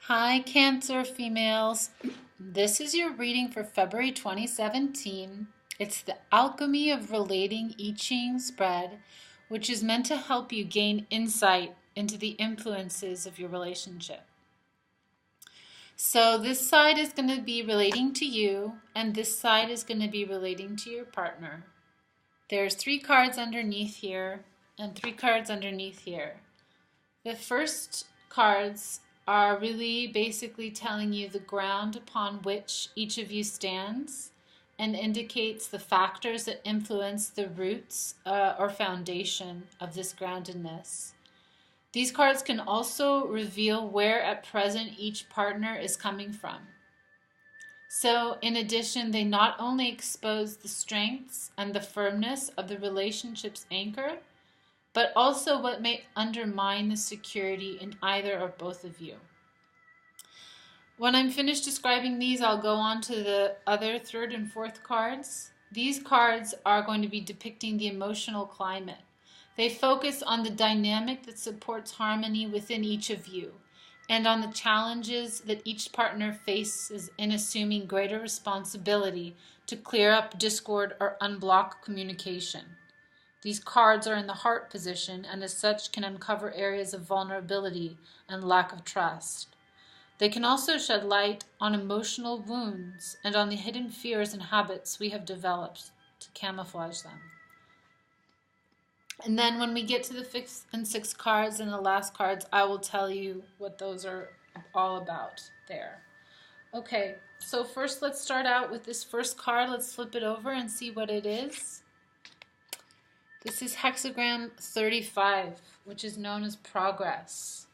Hi, Cancer females. This is your reading for February 2017. It's the Alchemy of Relating I Ching spread, which is meant to help you gain insight into the influences of your relationship. So this side is going to be relating to you, and this side is going to be relating to your partner. There's 3 cards underneath here and 3 cards underneath here. The first cards are really basically telling you the ground upon which each of you stands and indicates the factors that influence the roots or foundation of this groundedness. These cards can also reveal where at present each partner is coming from. So in addition, they not only expose the strengths and the firmness of the relationship's anchor, but also what may undermine the security in either or both of you. When I'm finished describing these, I'll go on to the other 3rd and 4th cards. These cards are going to be depicting the emotional climate. They focus on the dynamic that supports harmony within each of you and on the challenges that each partner faces in assuming greater responsibility to clear up discord or unblock communication. These cards are in the heart position and as such can uncover areas of vulnerability and lack of trust. They can also shed light on emotional wounds and on the hidden fears and habits we have developed to camouflage them. And then when we get to the 5th and 6th cards and the last cards, I will tell you what those are all about there. Okay, so first let's start out with this first card. Let's flip it over and see what it is. This is hexagram 35, which is known as progress.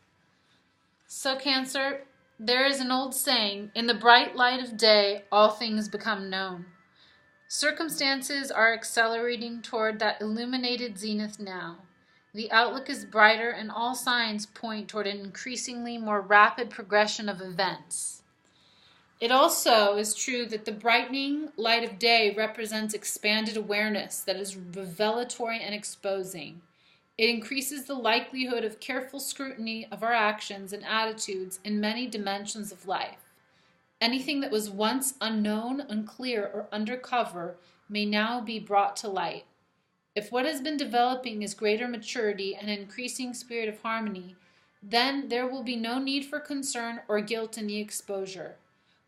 So Cancer, there is an old saying, in the bright light of day, all things become known. Circumstances are accelerating toward that illuminated zenith now. The outlook is brighter and all signs point toward an increasingly more rapid progression of events. It also is true that the brightening light of day represents expanded awareness that is revelatory and exposing. It increases the likelihood of careful scrutiny of our actions and attitudes in many dimensions of life. Anything that was once unknown, unclear, or undercover may now be brought to light. If what has been developing is greater maturity and an increasing spirit of harmony, then there will be no need for concern or guilt in the exposure.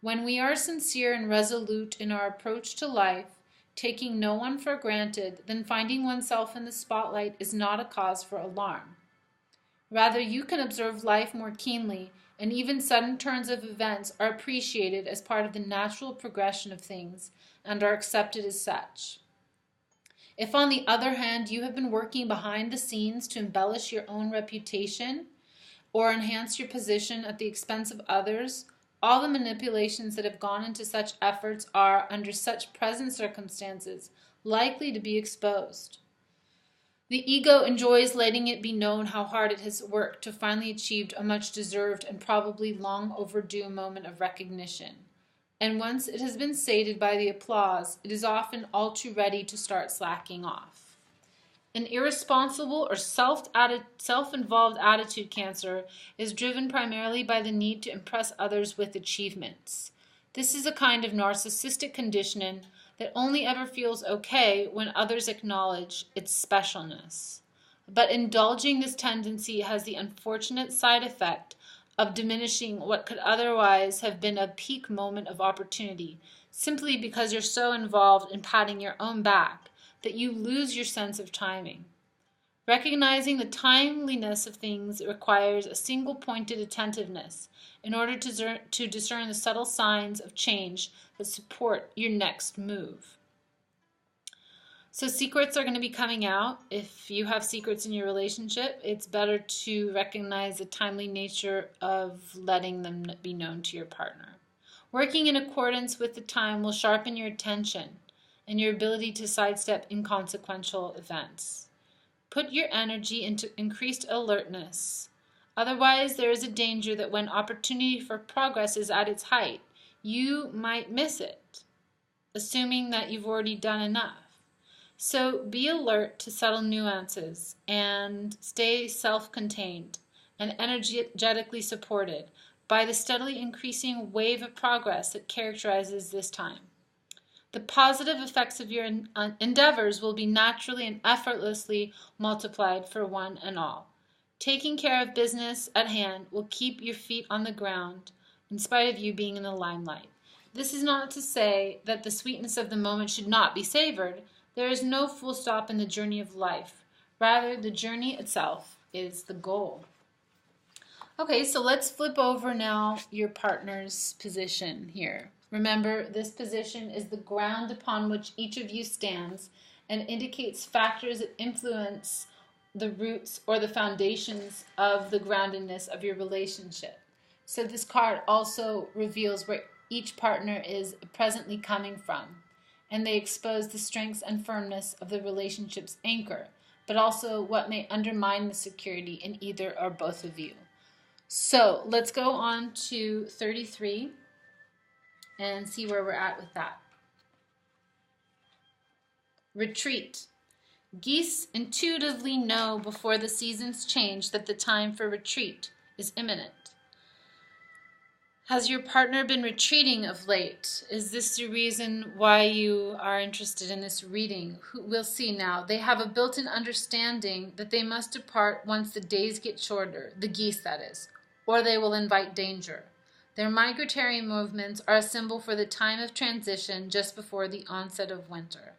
When we are sincere and resolute in our approach to life, taking no one for granted, then finding oneself in the spotlight is not a cause for alarm. Rather, you can observe life more keenly, and even sudden turns of events are appreciated as part of the natural progression of things and are accepted as such. If, on the other hand, you have been working behind the scenes to embellish your own reputation or enhance your position at the expense of others, all the manipulations that have gone into such efforts are, under such present circumstances, likely to be exposed. The ego enjoys letting it be known how hard it has worked to finally achieve a much deserved and probably long overdue moment of recognition. And once it has been sated by the applause, it is often all too ready to start slacking off. An irresponsible or self-involved attitude, Cancer, is driven primarily by the need to impress others with achievements. This is a kind of narcissistic conditioning that only ever feels okay when others acknowledge its specialness. But indulging this tendency has the unfortunate side effect of diminishing what could otherwise have been a peak moment of opportunity, simply because you're so involved in patting your own back that you lose your sense of timing. Recognizing the timeliness of things requires a single-pointed attentiveness in order to discern the subtle signs of change that support your next move. So secrets are going to be coming out. If you have secrets in your relationship, it's better to recognize the timely nature of letting them be known to your partner. Working in accordance with the time will sharpen your attention and your ability to sidestep inconsequential events. Put your energy into increased alertness. Otherwise, there is a danger that when opportunity for progress is at its height, you might miss it, assuming that you've already done enough. So be alert to subtle nuances and stay self-contained and energetically supported by the steadily increasing wave of progress that characterizes this time. The positive effects of your endeavors will be naturally and effortlessly multiplied for one and all. Taking care of business at hand will keep your feet on the ground in spite of you being in the limelight. This is not to say that the sweetness of the moment should not be savored. There is no full stop in the journey of life. Rather, the journey itself is the goal. Okay, so let's flip over now your partner's position here. Remember, this position is the ground upon which each of you stands and indicates factors that influence the roots or the foundations of the groundedness of your relationship. So this card also reveals where each partner is presently coming from, and they expose the strengths and firmness of the relationship's anchor, but also what may undermine the security in either or both of you. So let's go on to 33 and see where we're at with that. Retreat. Geese intuitively know before the seasons change that the time for retreat is imminent. Has your partner been retreating of late? Is this the reason why you are interested in this reading? We'll see now. They have a built-in understanding that they must depart once the days get shorter, the geese that is, or they will invite danger. Their migratory movements are a symbol for the time of transition just before the onset of winter.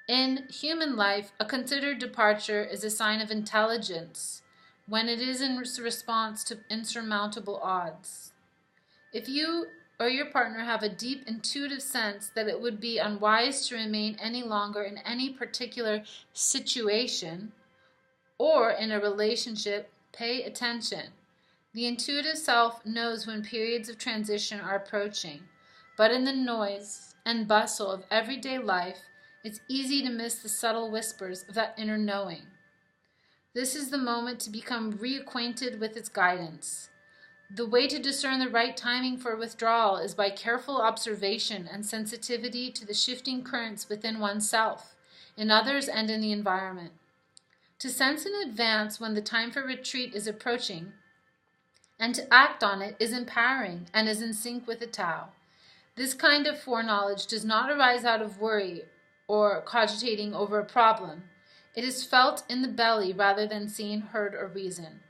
In human life, a considered departure is a sign of intelligence when it is in response to insurmountable odds. If you or your partner have a deep intuitive sense that it would be unwise to remain any longer in any particular situation or in a relationship, pay attention. The intuitive self knows when periods of transition are approaching, but in the noise and bustle of everyday life, it's easy to miss the subtle whispers of that inner knowing. This is the moment to become reacquainted with its guidance. The way to discern the right timing for withdrawal is by careful observation and sensitivity to the shifting currents within oneself, in others, and in the environment. To sense in advance when the time for retreat is approaching and to act on it is empowering and is in sync with the Tao. This kind of foreknowledge does not arise out of worry or cogitating over a problem. It is felt in the belly rather than seen, heard, or reasoned.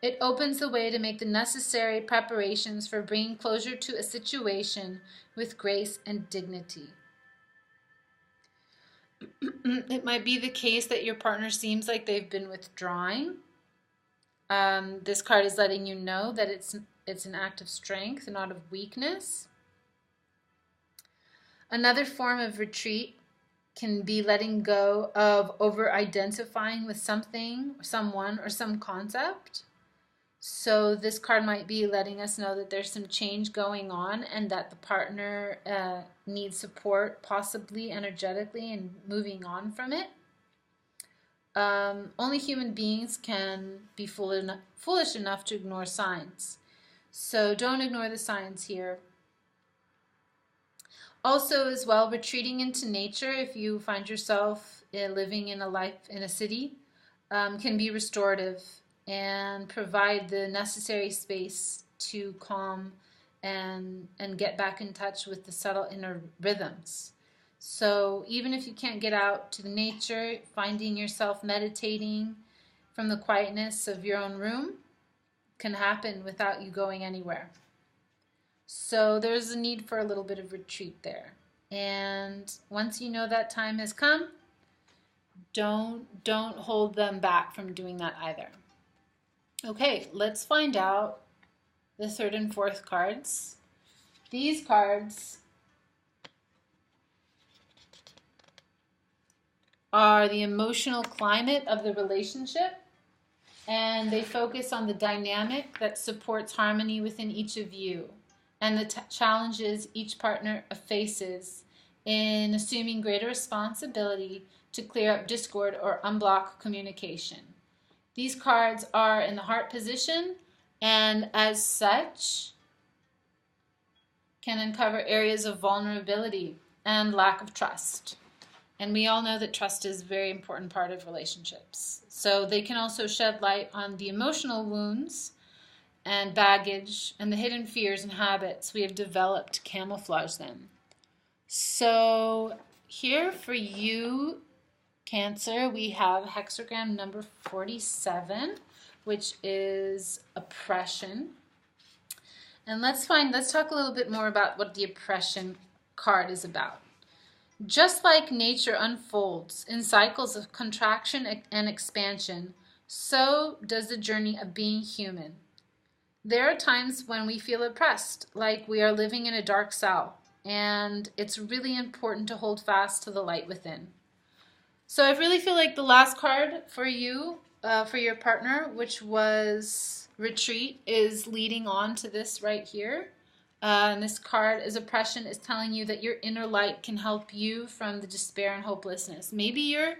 It opens the way to make the necessary preparations for bringing closure to a situation with grace and dignity. It might be the case that your partner seems like they've been withdrawing. This card is letting you know that it's an act of strength, not of weakness. Another form of retreat can be letting go of over-identifying with something, someone, or some concept. So this card might be letting us know that there's some change going on and that the partner needs support, possibly energetically, and moving on from it. Only human beings can be foolish enough to ignore signs. So don't ignore the signs here. Also, as well, retreating into nature, if you find yourself living in a city, can be restorative and provide the necessary space to calm and get back in touch with the subtle inner rhythms. So even if you can't get out to the nature, finding yourself meditating from the quietness of your own room can happen without you going anywhere. So there's a need for a little bit of retreat there. And once you know that time has come, don't hold them back from doing that either. Okay, let's find out the third and fourth cards. These cards are the emotional climate of the relationship, and they focus on the dynamic that supports harmony within each of you and the challenges each partner faces in assuming greater responsibility to clear up discord or unblock communication. These cards are in the heart position, and as such can uncover areas of vulnerability and lack of trust. And we all know that trust is a very important part of relationships. So they can also shed light on the emotional wounds and baggage and the hidden fears and habits we have developed to camouflage them. So here for you, Cancer, we have hexagram number 47, which is oppression. And let's talk a little bit more about what the oppression card is about. Just like nature unfolds in cycles of contraction and expansion, so does the journey of being human. There are times when we feel oppressed, like we are living in a dark cell, and it's really important to hold fast to the light within. So I really feel like the last card for you, for your partner, which was retreat, is leading on to this right here. And this card is oppression, is telling you that your inner light can help you from the despair and hopelessness. Maybe your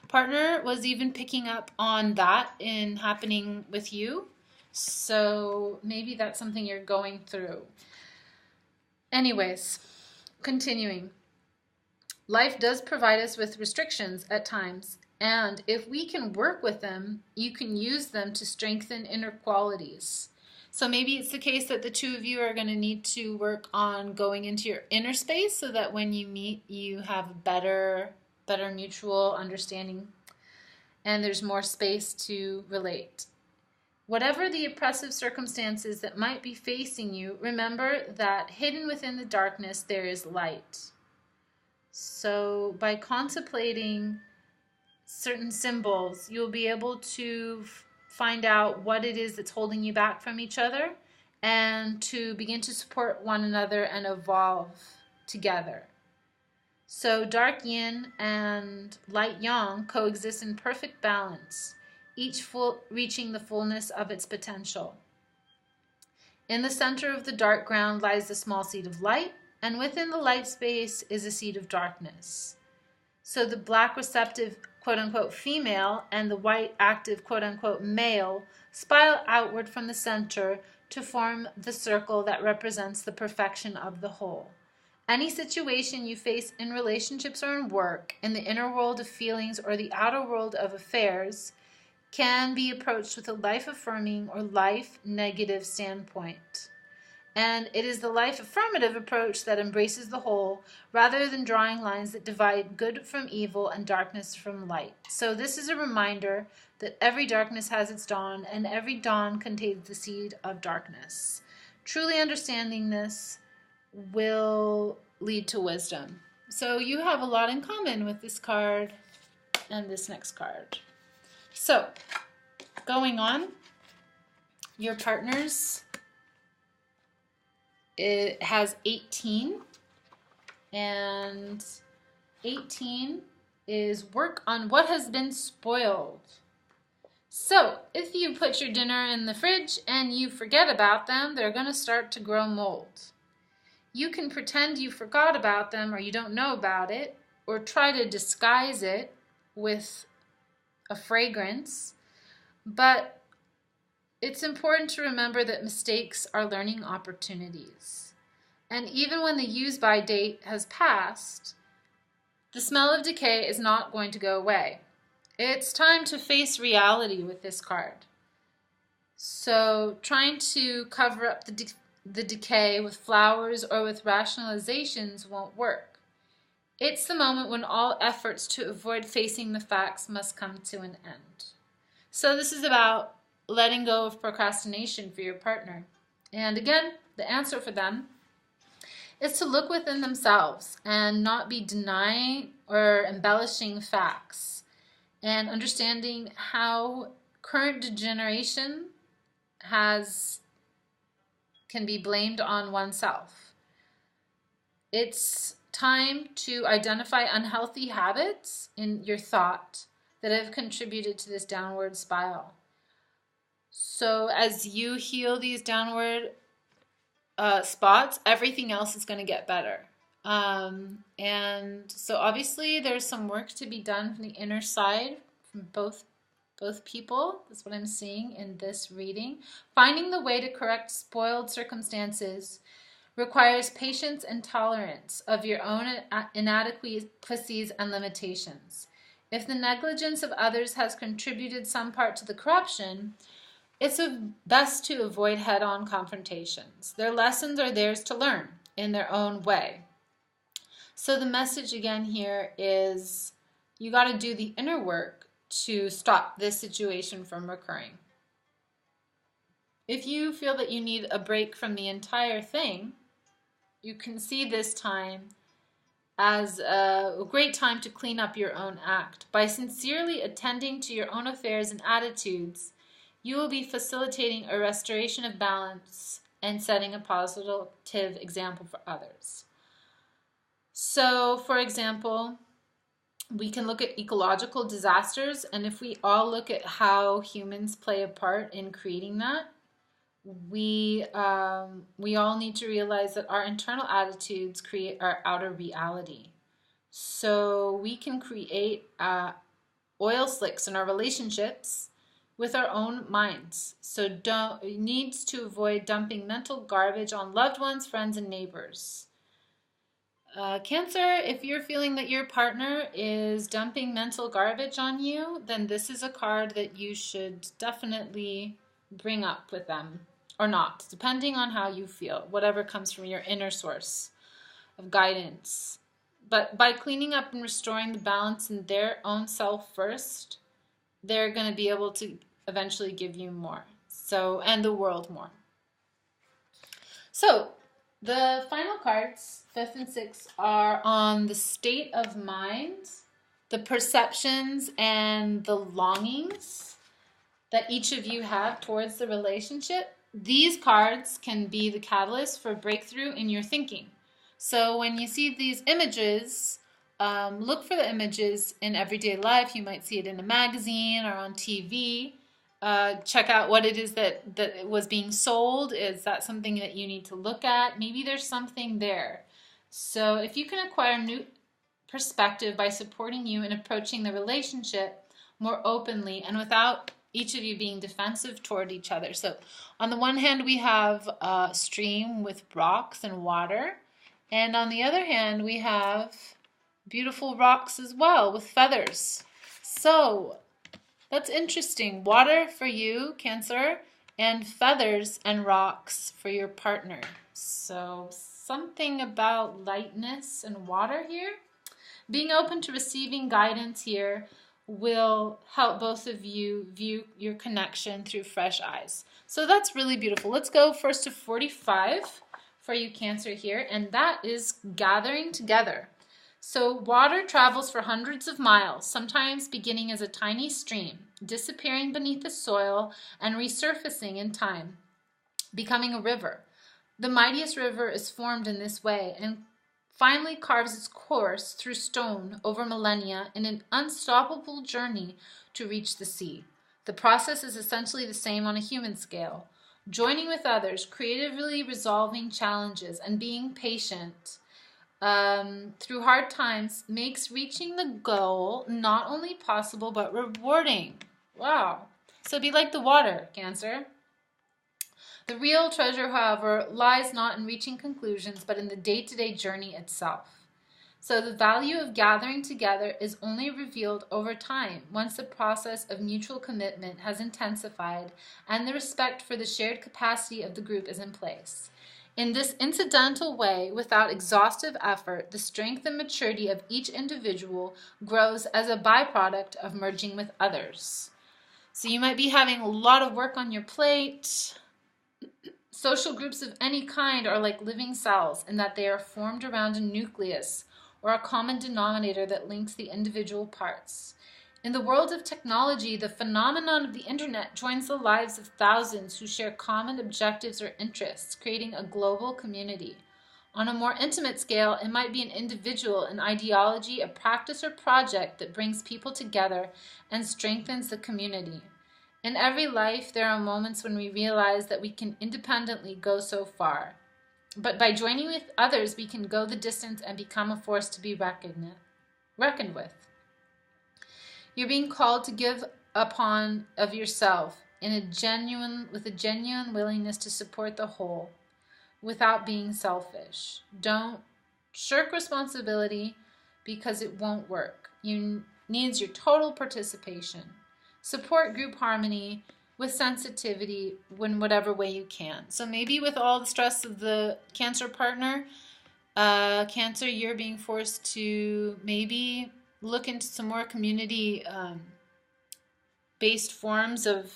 partner was even picking up on that in happening with you. So maybe that's something you're going through. Anyways, continuing. Life does provide us with restrictions at times, and if we can work with them, you can use them to strengthen inner qualities. So maybe it's the case that the two of you are going to need to work on going into your inner space so that when you meet, you have better mutual understanding and there's more space to relate. Whatever the oppressive circumstances that might be facing you, remember that hidden within the darkness there is light. So by contemplating certain symbols, you'll be able to find out what it is that's holding you back from each other and to begin to support one another and evolve together. So dark yin and light yang coexist in perfect balance, each reaching the fullness of its potential. In the center of the dark ground lies the small seed of light, and within the light space is a seed of darkness. So the black receptive quote-unquote female and the white active quote-unquote male spiral outward from the center to form the circle that represents the perfection of the whole. Any situation you face in relationships or in work, in the inner world of feelings or the outer world of affairs, can be approached with a life-affirming or life-negative standpoint. And it is the life-affirmative approach that embraces the whole, rather than drawing lines that divide good from evil and darkness from light. So this is a reminder that every darkness has its dawn, and every dawn contains the seed of darkness. Truly understanding this will lead to wisdom. So you have a lot in common with this card and this next card. So, going on, your partners, it has 18, and 18 is work on what has been spoiled. So, if you put your dinner in the fridge and you forget about them, they're going to start to grow mold. You can pretend you forgot about them or you don't know about it, or try to disguise it with a fragrance, but it's important to remember that mistakes are learning opportunities. And even when the use-by date has passed, the smell of decay is not going to go away. It's time to face reality with this card. So trying to cover up the decay with flowers or with rationalizations won't work. It's the moment when all efforts to avoid facing the facts must come to an end. So this is about letting go of procrastination for your partner. And again, the answer for them is to look within themselves and not be denying or embellishing facts, and understanding how current degeneration can be blamed on oneself. It's time to identify unhealthy habits in your thought that have contributed to this downward spiral. So as you heal these downward spots, everything else is going to get better. And so obviously there's some work to be done from the inner side from both people. That's what I'm seeing in this reading. Finding the way to correct spoiled circumstances requires patience and tolerance of your own inadequacies and limitations. If the negligence of others has contributed some part to the corruption, It's best to avoid head-on confrontations. Their lessons are theirs to learn in their own way. So the message again here is you got to do the inner work to stop this situation from recurring. If you feel that you need a break from the entire thing, you can see this time as a great time to clean up your own act. By sincerely attending to your own affairs and attitudes, you will be facilitating a restoration of balance and setting a positive example for others. So, for example, we can look at ecological disasters, and if we all look at how humans play a part in creating that, we all need to realize that our internal attitudes create our outer reality. So we can create oil slicks in our relationships with our own minds. So needs to avoid dumping mental garbage on loved ones, friends, and neighbors. Cancer, if you're feeling that your partner is dumping mental garbage on you, then this is a card that you should definitely bring up with them, or not, depending on how you feel, whatever comes from your inner source of guidance. But by cleaning up and restoring the balance in their own self first, they're going to be able to eventually give you more. So, and the world more. So, the final cards, 5th and 6th, are on the state of mind, the perceptions and the longings that each of you have towards the relationship. These cards can be the catalyst for breakthrough in your thinking. So when you see these images, look for the images in everyday life. You might see it in a magazine or on TV. Check out what it is that was being sold. Is that something that you need to look at? Maybe there's something there. So if you can acquire new perspective by supporting you in approaching the relationship more openly and without each of you being defensive toward each other. So on the one hand, we have a stream with rocks and water. And on the other hand, we have beautiful rocks as well with feathers. So that's interesting. Water for you, Cancer, and feathers and rocks for your partner. So something about lightness and water here. Being open to receiving guidance here will help both of you view your connection through fresh eyes. So that's really beautiful. Let's go first to 45 for you, Cancer, here, and that is gathering together. So water travels for hundreds of miles, sometimes beginning as a tiny stream, disappearing beneath the soil and resurfacing in time, becoming a river. The mightiest river is formed in this way and finally carves its course through stone over millennia in an unstoppable journey to reach the sea. The process is essentially the same on a human scale. Joining with others, creatively resolving challenges, and being patient through hard times makes reaching the goal not only possible but rewarding. Wow. So be like the water, Cancer. The real treasure, however, lies not in reaching conclusions, but in the day-to-day journey itself. So the value of gathering together is only revealed over time, once the process of mutual commitment has intensified and the respect for the shared capacity of the group is in place. In this incidental way, without exhaustive effort, the strength and maturity of each individual grows as a byproduct of merging with others. So you might be having a lot of work on your plate. Social groups of any kind are like living cells in that they are formed around a nucleus or a common denominator that links the individual parts. In the world of technology, the phenomenon of the internet joins the lives of thousands who share common objectives or interests, creating a global community. On a more intimate scale, it might be an individual, an ideology, a practice or project that brings people together and strengthens the community. In every life, there are moments when we realize that we can independently go so far. But by joining with others, we can go the distance and become a force to be reckoned with. You're being called to give upon of yourself with a genuine willingness to support the whole without being selfish. Don't shirk responsibility because it won't work. You needs your total participation. Support group harmony with sensitivity in whatever way you can. So maybe with all the stress of the Cancer partner, Cancer, you're being forced to maybe look into some more community based forms of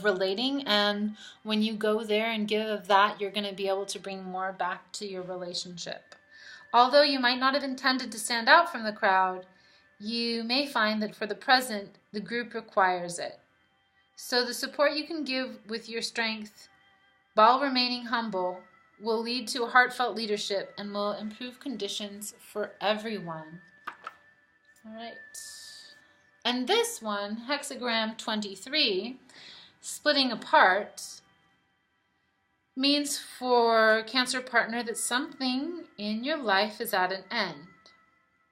relating, and when you go there and give of that, you're going to be able to bring more back to your relationship. Although you might not have intended to stand out from the crowd, you may find that for the present, the group requires it. So the support you can give with your strength while remaining humble will lead to heartfelt leadership and will improve conditions for everyone. All right. And this one, hexagram 23, splitting apart, means for Cancer partner that something in your life is at an end.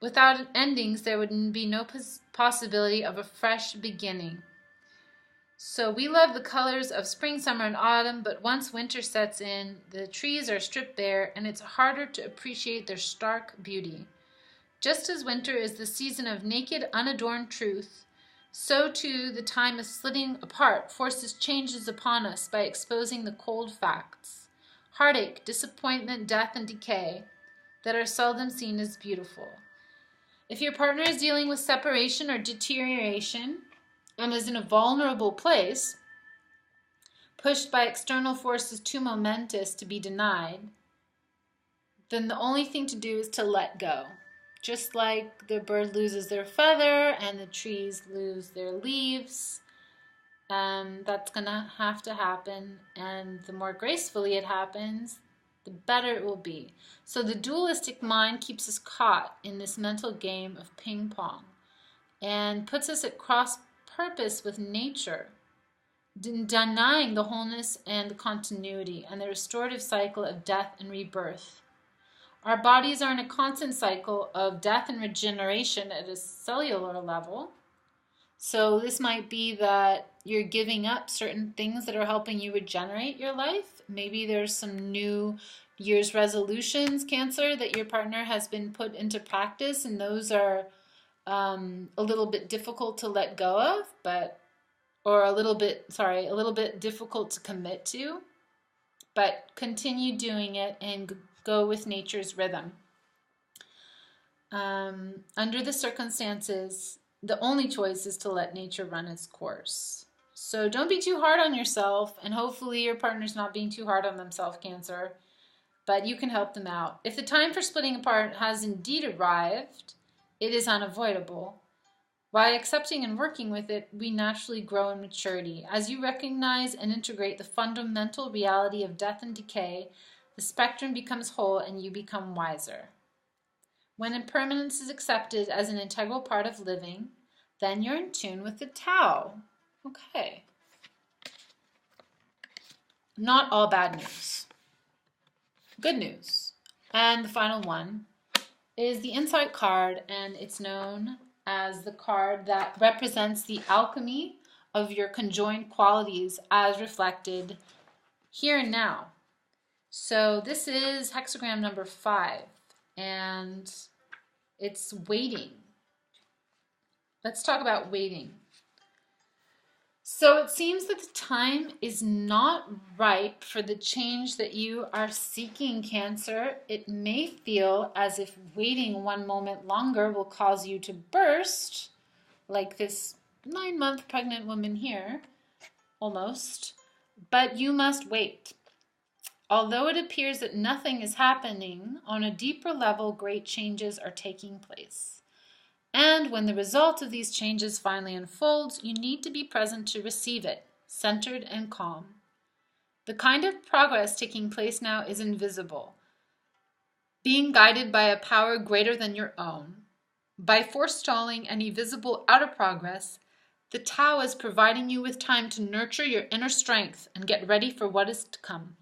Without endings, there would be no possibility of a fresh beginning. So we love the colors of spring, summer, and autumn, but once winter sets in, the trees are stripped bare, and it's harder to appreciate their stark beauty. Just as winter is the season of naked, unadorned truth, so too the time of splitting apart forces changes upon us by exposing the cold facts, heartache, disappointment, death, and decay that are seldom seen as beautiful. If your partner is dealing with separation or deterioration and is in a vulnerable place, pushed by external forces too momentous to be denied, then the only thing to do is to let go. Just like the bird loses their feather and the trees lose their leaves, that's going to have to happen, and the more gracefully it happens, the better it will be. So the dualistic mind keeps us caught in this mental game of ping pong and puts us at cross purpose with nature, denying the wholeness and the continuity and the restorative cycle of death and rebirth. Our bodies are in a constant cycle of death and regeneration at a cellular level. So this might be that you're giving up certain things that are helping you regenerate your life. Maybe there's some new year's resolutions, Cancer, that your partner has been put into practice, and those are a little bit difficult to let go of, or a little bit difficult to commit to, but continue doing it and go with nature's rhythm. Under the circumstances, the only choice is to let nature run its course. So don't be too hard on yourself, and hopefully your partner's not being too hard on themselves, Cancer, but you can help them out. If the time for splitting apart has indeed arrived, it is unavoidable. By accepting and working with it, we naturally grow in maturity. As you recognize and integrate the fundamental reality of death and decay, the spectrum becomes whole and you become wiser. When impermanence is accepted as an integral part of living, then you're in tune with the Tao. Okay. Not all bad news. Good news. And the final one is the Insight card, and it's known as the card that represents the alchemy of your conjoined qualities as reflected here and now. So this is hexagram number 5, and it's waiting. Let's talk about waiting. So it seems that the time is not ripe for the change that you are seeking, Cancer. It may feel as if waiting one moment longer will cause you to burst, like this 9-month pregnant woman here, almost. But you must wait. Although it appears that nothing is happening, on a deeper level, great changes are taking place. And when the result of these changes finally unfolds, you need to be present to receive it, centered and calm. The kind of progress taking place now is invisible, being guided by a power greater than your own. By forestalling any visible outer progress, the Tao is providing you with time to nurture your inner strength and get ready for what is to come.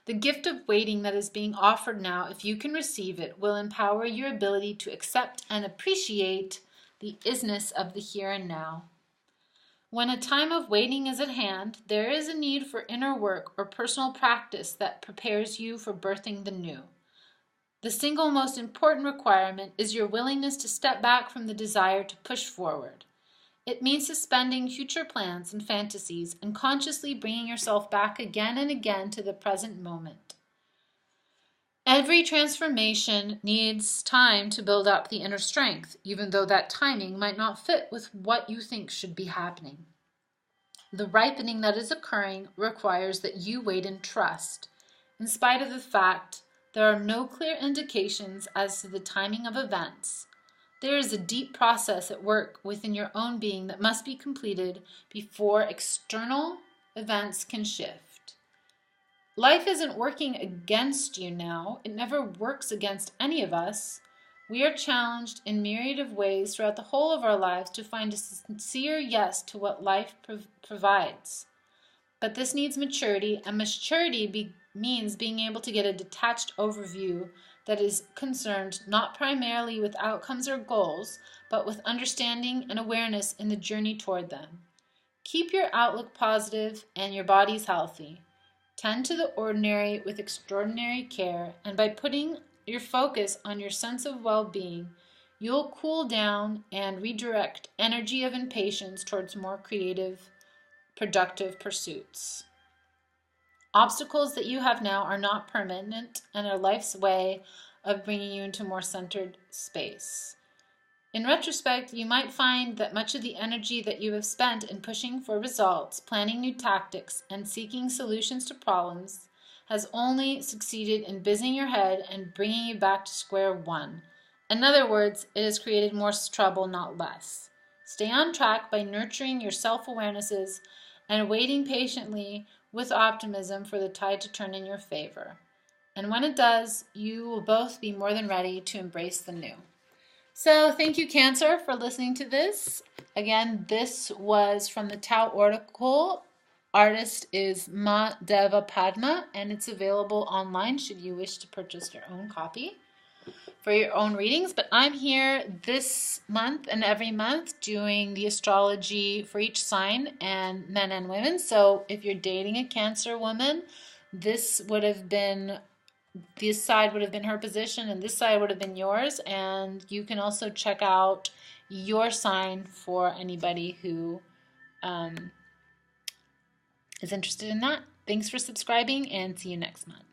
The gift of waiting that is being offered now, if you can receive it, will empower your ability to accept and appreciate the isness of the here and now. When a time of waiting is at hand, there is a need for inner work or personal practice that prepares you for birthing the new. The single most important requirement is your willingness to step back from the desire to push forward. It means suspending future plans and fantasies and consciously bringing yourself back again and again to the present moment. Every transformation needs time to build up the inner strength, even though that timing might not fit with what you think should be happening. The ripening that is occurring requires that you wait and trust, in spite of the fact there are no clear indications as to the timing of events. There is a deep process at work within your own being that must be completed before external events can shift. Life isn't working against you now. It never works against any of us. We are challenged in myriad of ways throughout the whole of our lives to find a sincere yes to what life provides. But this needs maturity, and maturity means being able to get a detached overview that is concerned not primarily with outcomes or goals, but with understanding and awareness in the journey toward them. Keep your outlook positive and your bodies healthy. Tend to the ordinary with extraordinary care, and by putting your focus on your sense of well-being, you'll cool down and redirect energy of impatience towards more creative, productive pursuits. Obstacles that you have now are not permanent and are life's way of bringing you into more centered space. In retrospect, you might find that much of the energy that you have spent in pushing for results, planning new tactics, and seeking solutions to problems has only succeeded in busying your head and bringing you back to square one. In other words, it has created more trouble, not less. Stay on track by nurturing your self-awarenesses and waiting patiently with optimism for the tide to turn in your favor. And when it does, you will both be more than ready to embrace the new. So thank you, Cancer, for listening to this. Again, this was from the Tao Oracle. Artist is Ma Deva Padma, and it's available online should you wish to purchase your own copy for your own readings. But I'm here this month and every month doing the astrology for each sign, and men and women. So if you're dating a Cancer woman, this side would have been her position and this side would have been yours, and you can also check out your sign for anybody who is interested in that. Thanks for subscribing, and see you next month.